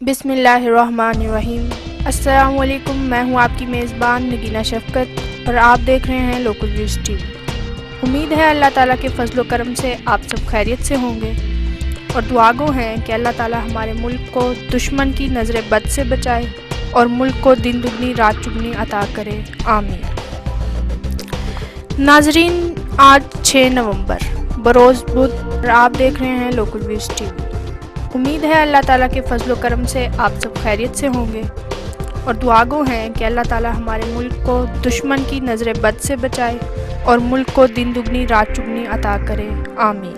बिस्मिल्लाहिर्रहमानिर्रहीम। अस्सलाम वालेकुम। मैं हूं आपकी मेज़बान नगीना शफ़क़त और आप देख रहे हैं लोकल न्यूज़ टीवी। उम्मीद है अल्लाह ताला के फजल व करम से आप सब खैरियत से होंगे और दुआगो हैं कि अल्लाह ताला हमारे मुल्क को दुश्मन की नज़र बद से बचाए और मुल्क को दिन दुगनी रात चुगनी अता करे, आमीन। नाजरीन, आज 6 नवंबर बरोज़ बुध और आप देख रहे हैं लोकल न्यूज़ टीवी। उम्मीद है अल्लाह ताला के फजल व करम से आप सब खैरियत से होंगे और दुआगो हैं कि अल्लाह ताला हमारे मुल्क को दुश्मन की नज़र बद से बचाए और मुल्क को दिन दुगनी रात चुगनी अता करे, आमीन।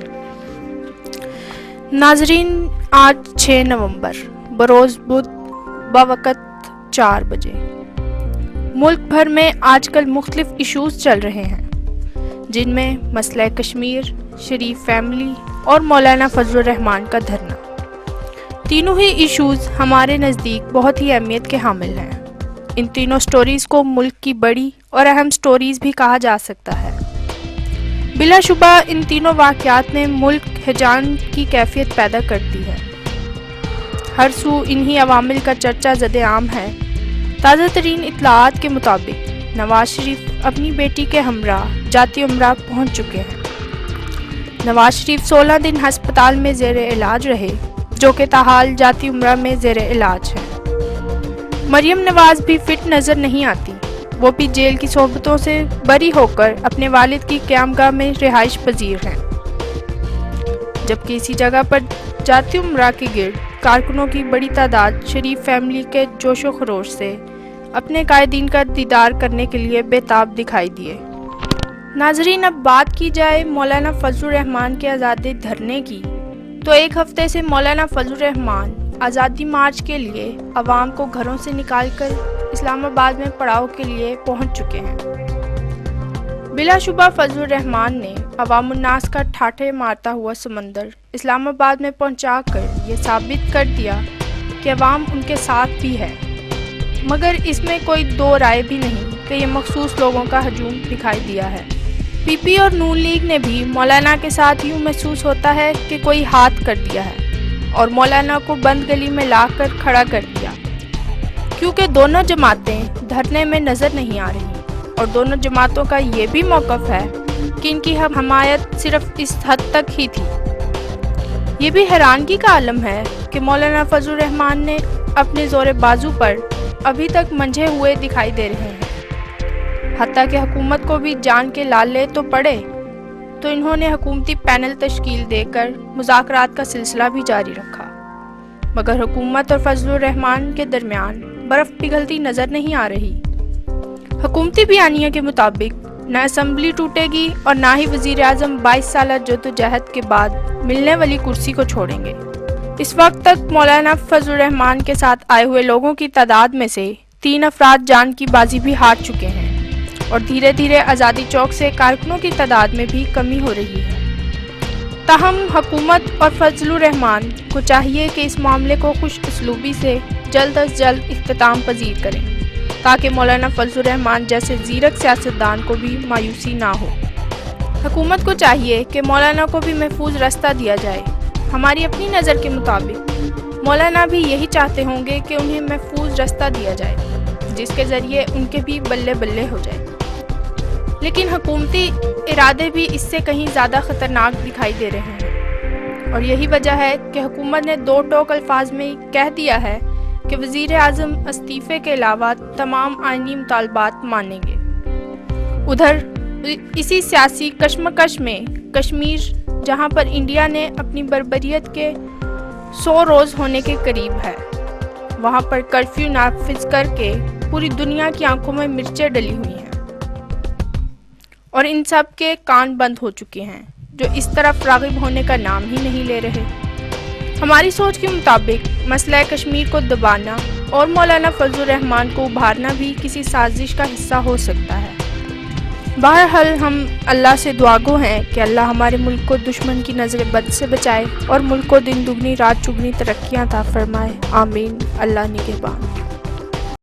नाजरीन, आज 6 नवंबर बरोज़ बुध बवक़्त 4 बजे मुल्क भर में आजकल मुख्तलिफ इशूज़ चल रहे हैं, जिनमें मसला कश्मीर, शरीफ फैमिली और मौलाना फजलुर रहमान का धरना। तीनों ही इशूज़ हमारे नज़दीक बहुत ही अहमियत के हामिल हैं। इन तीनों स्टोरीज़ को मुल्क की बड़ी और अहम स्टोरीज़ भी कहा जा सकता है। बिलाशुबा इन तीनों वाक़यात ने मुल्क हिजान की कैफियत पैदा करती है। हर सू इन्हीं अवामिल का चर्चा ज़द आम है। ताज़ा तरीन इत्तलाआत के मुताबिक नवाज शरीफ अपनी बेटी के हमरा जाती उम्रा पहुँच चुके हैं। नवाज शरीफ 16 दिन हस्पताल में ज़ेर इलाज रहे, जो कि ताहाल जाती उम्रा में ज़ेर इलाज है। मरियम नवाज भी फिट नज़र नहीं आती। वो भी जेल की सोहबतों से बरी होकर अपने वालिद की क़यामगाह में रिहाइश पजीर हैं, जबकि इसी जगह पर जाती उम्रा के गिर्द कारकुनों की बड़ी तादाद शरीफ फैमिली के जोशो खरोश से अपने कायदीन का दीदार करने के लिए बेताब दिखाई दिए। नाजरीन, अब बात की जाए मौलाना फजलुर रहमान के आज़ादी धरने की, तो एक हफ्ते से मौलाना फजलुर रहमान आज़ादी मार्च के लिए अवाम को घरों से निकालकर इस्लामाबाद में पड़ाव के लिए पहुंच चुके हैं। बिलाशुबा फजलुर रहमान ने अवामुन्नास का ठाठे मारता हुआ समंदर इस्लामाबाद में पहुंचाकर ये साबित कर दिया कि अवाम उनके साथ भी है, मगर इसमें कोई दो राय भी नहीं कि ये मखसूस लोगों का हजूम दिखाई दिया है। पीपी और नून लीग ने भी मौलाना के साथ यूँ महसूस होता है कि कोई हाथ कर दिया है और मौलाना को बंद गली में लाकर खड़ा कर दिया, क्योंकि दोनों जमातें धरने में नज़र नहीं आ रही और दोनों जमातों का ये भी मौक़िफ़ है कि इनकी हमायत सिर्फ इस हद तक ही थी। ये भी हैरानगी का आलम है कि मौलाना फजलुर रहमान ने अपने ज़ोर बाजू पर अभी तक मंझे हुए दिखाई दे रहे हैं। हत्ता कि हुकूमत को भी जान के लाले तो पड़े, तो इन्होंने हुकूमती पैनल तश्कील देकर मुज़ाकरात का सिलसिला भी जारी रखा, मगर हुकूमत और फजलुर रहमान के दरमियान बर्फ़ पिघलती नज़र नहीं आ रही। हुकूमती बयानिया के मुताबिक न असम्बली टूटेगी और ना ही वज़ीर आज़म 22 साल जद्दोजहद के बाद मिलने वाली कुर्सी को छोड़ेंगे। इस वक्त तक मौलाना फजलुर रहमान के साथ आए हुए लोगों की तादाद में से 3 अफराद जान की बाजी भी हार चुके हैं और धीरे धीरे आज़ादी चौक से कारकुनों की तादाद में भी कमी हो रही है। ताहम हुकूमत और फजलुर रहमान को चाहिए कि इस मामले को खुश उसलूबी से जल्द अज जल्द इख्तिताम पजीर करें, ताकि मौलाना फजलुर रहमान जैसे ज़ीरक सियासतदान को भी मायूसी ना हो। हुकूमत को चाहिए कि मौलाना को भी महफूज रास्ता दिया जाए। हमारी अपनी नज़र के मुताबिक मौलाना भी यही चाहते होंगे कि उन्हें महफूज रास्ता दिया जाए, जिसके ज़रिए उनके भी बल्ले बल्ले हो जाए। लेकिन हुकूमती इरादे भी इससे कहीं ज़्यादा ख़तरनाक दिखाई दे रहे हैं और यही वजह है कि हुकूमत ने 2 टोक अल्फाज में कह दिया है कि वज़ीर आज़म इस्तीफ़े के अलावा तमाम आइनी मुतालबात मानेंगे। उधर इसी सियासी कशमकश में कश्मीर, जहां पर इंडिया ने अपनी बर्बरियत के 100 रोज़ होने के करीब है, वहां पर कर्फ्यू नाफिज करके पूरी दुनिया की आंखों में मिर्चें डली हुई हैं और इन सब के कान बंद हो चुके हैं, जो इस तरफ राग़िब होने का नाम ही नहीं ले रहे। हमारी सोच के मुताबिक मसला कश्मीर को दबाना और मौलाना फजलुर रहमान को उभारना भी किसी साजिश का हिस्सा हो सकता है। बहरहाल हम अल्लाह से दुआगो हैं कि अल्लाह हमारे मुल्क को दुश्मन की नज़र बद से बचाए और मुल्क को दिन दुगनी रात चुगनी तरक्कियाँ अता फरमाए, आमीन। अल्लाह निगहबान।